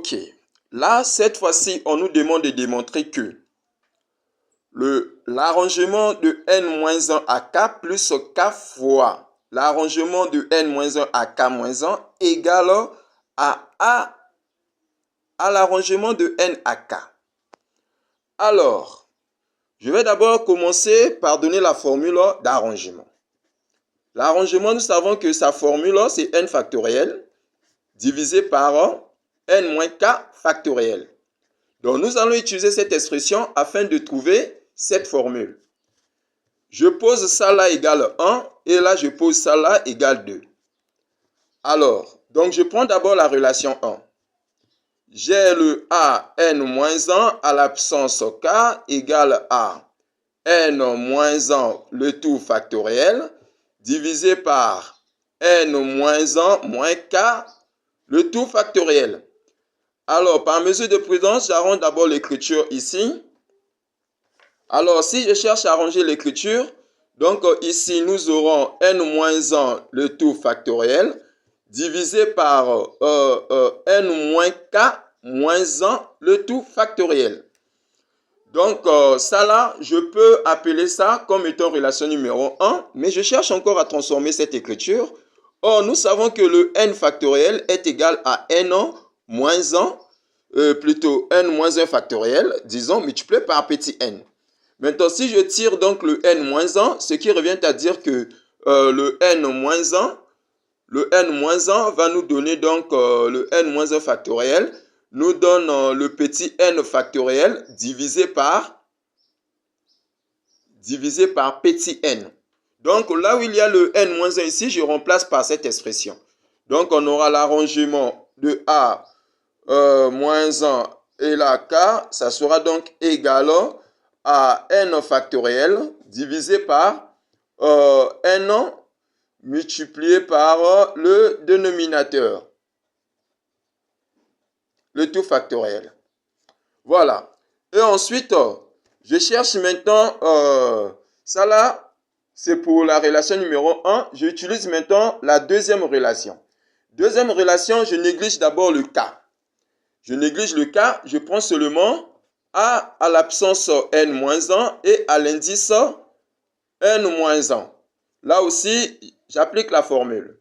Ok. Là, cette fois-ci, on nous demande de démontrer que l'arrangement de n-1 à k plus k fois l'arrangement de n-1 à k-1 égale à l'arrangement de n à k. Alors, je vais d'abord commencer par donner la formule d'arrangement. L'arrangement, nous savons que sa formule, c'est n factoriel divisé par n-k factoriel. Donc, nous allons utiliser cette expression afin de trouver cette formule. Je pose ça là égale 1 et là, je pose ça là égale 2. Alors, donc je prends d'abord la relation 1. J'ai le a n-1 à l'absence k égale à n-1 le tout factoriel divisé par n-1 moins k le tout factoriel. Alors, par mesure de prudence, j'arrange d'abord l'écriture ici. Alors, si je cherche à arranger l'écriture, donc ici, nous aurons n-1 le tout factoriel divisé par n-k moins 1 le tout factoriel. Donc, ça là, je peux appeler ça comme étant relation numéro 1, mais je cherche encore à transformer cette écriture. Or, nous savons que le n factoriel est égal à n moins 1, plutôt n moins 1 factoriel, disons, multiplié par petit n. Maintenant, si je tire donc le n-1, ce qui revient à dire que le n-1 va nous donner donc le n-1 factoriel, nous donne le petit n factoriel divisé par petit n. Donc, là où il y a le n-1 ici, je remplace par cette expression. Donc, on aura l'arrangement de a moins 1 et la k, ça sera donc égal à n factoriel divisé par n multiplié par le dénominateur, le tout factoriel. Voilà. Et ensuite, je cherche maintenant, ça là, c'est pour la relation numéro 1. J'utilise maintenant la deuxième relation. Deuxième relation, je néglige d'abord le k. Je néglige le k, je prends seulement a à l'absence n-1 et à l'indice n-1. Là aussi, j'applique la formule.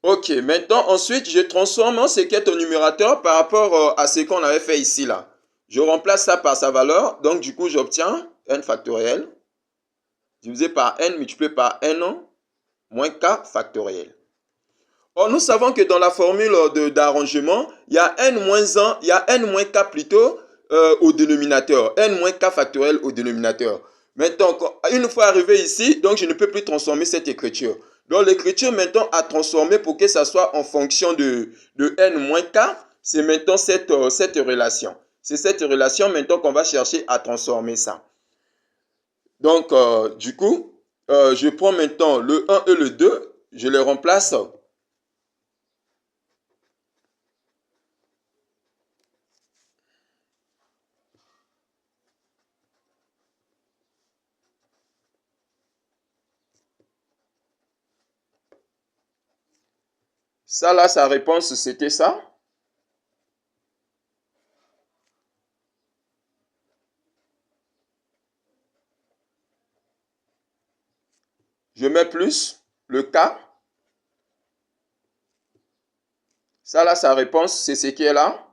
Ok, maintenant, ensuite, je transforme ce qui est au numérateur par rapport à ce qu'on avait fait ici, là. Je remplace ça par sa valeur, donc du coup, j'obtiens n factoriel divisé par n multiplié par n moins k factoriel. Or, nous savons que dans la formule d'arrangement, il y a n-1, il y a n-k plutôt au dénominateur, n-k factoriel au dénominateur. Maintenant, une fois arrivé ici, donc je ne peux plus transformer cette écriture. Donc, l'écriture maintenant à transformer pour que ça soit en fonction de n-k, c'est maintenant cette relation. C'est cette relation maintenant qu'on va chercher à transformer ça. Donc, du coup, je prends maintenant le 1 et le 2, je les remplace. Ça là, sa réponse, c'était ça. Je mets plus le K. Ça là, sa réponse, c'est ce qui est là.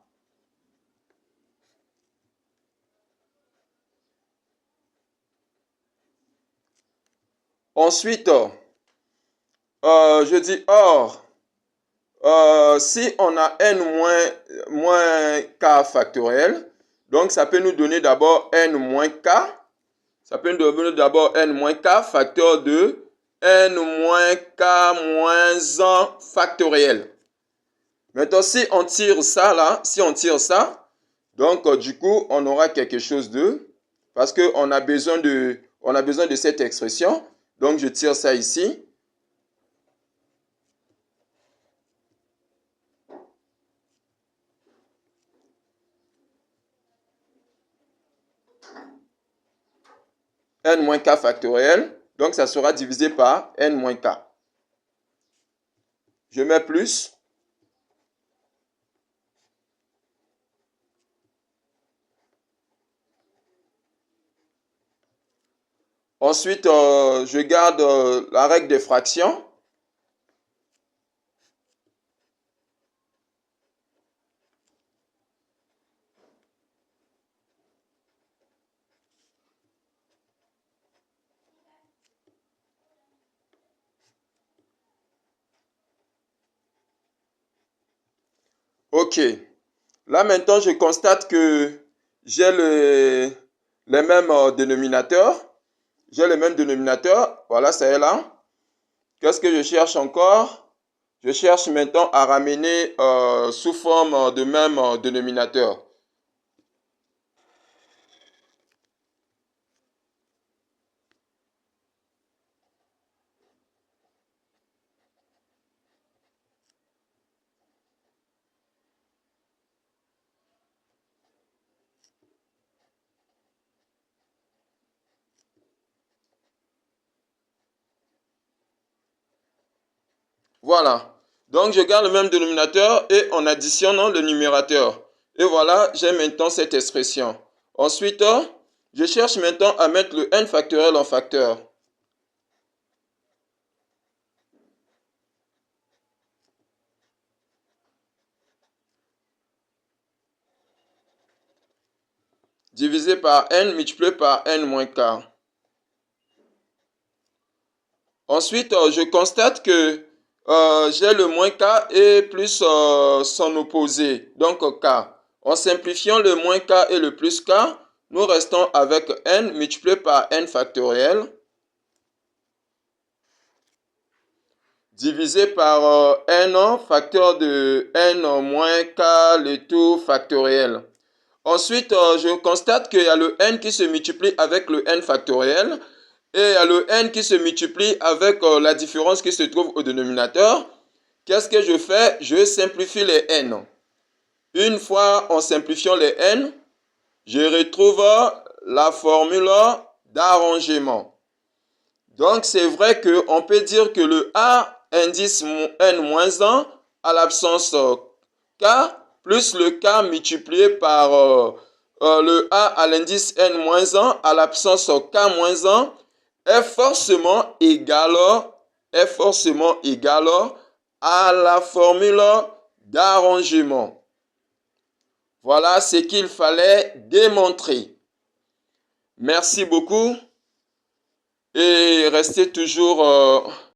Ensuite, je dis or, si on a n moins k factoriel, donc ça peut nous donner d'abord n moins k. Ça peut nous donner d'abord n moins k facteur de n moins k moins 1 factoriel. Maintenant, si on tire ça là, donc du coup, on aura quelque chose de, parce qu'on a besoin de cette expression. Donc, je tire ça ici. n moins k factoriel. Donc, ça sera divisé par n moins k. Je mets plus. Ensuite, je garde la règle des fractions. Ok. Là, maintenant, je constate que j'ai les mêmes dénominateurs. J'ai le même dénominateur. Voilà, ça est là. Qu'est-ce que je cherche encore? Je cherche maintenant à ramener sous forme de même dénominateur. Voilà. Donc, je garde le même dénominateur et on additionne le numérateur. Et voilà, j'ai maintenant cette expression. Ensuite, je cherche maintenant à mettre le n factoriel en facteur. Divisé par n multiplié par n moins k. Ensuite, je constate que j'ai le moins k et plus son opposé, donc k. En simplifiant le moins k et le plus k, nous restons avec n multiplié par n factoriel, divisé par n facteur de n moins k le tout factoriel. Ensuite, je constate qu'il y a le n qui se multiplie avec le n factoriel et il y a le n qui se multiplie avec la différence qui se trouve au dénominateur. Qu'est-ce que je fais? Je simplifie les n. Une fois en simplifiant les n, je retrouve la formule d'arrangement. Donc, c'est vrai qu'on peut dire que le A indice n-1 à l'absence k plus le k multiplié par le A à l'indice n-1 à l'absence k-1 est forcément égal à la formule d'arrangement. Voilà ce qu'il fallait démontrer. Merci beaucoup et restez toujours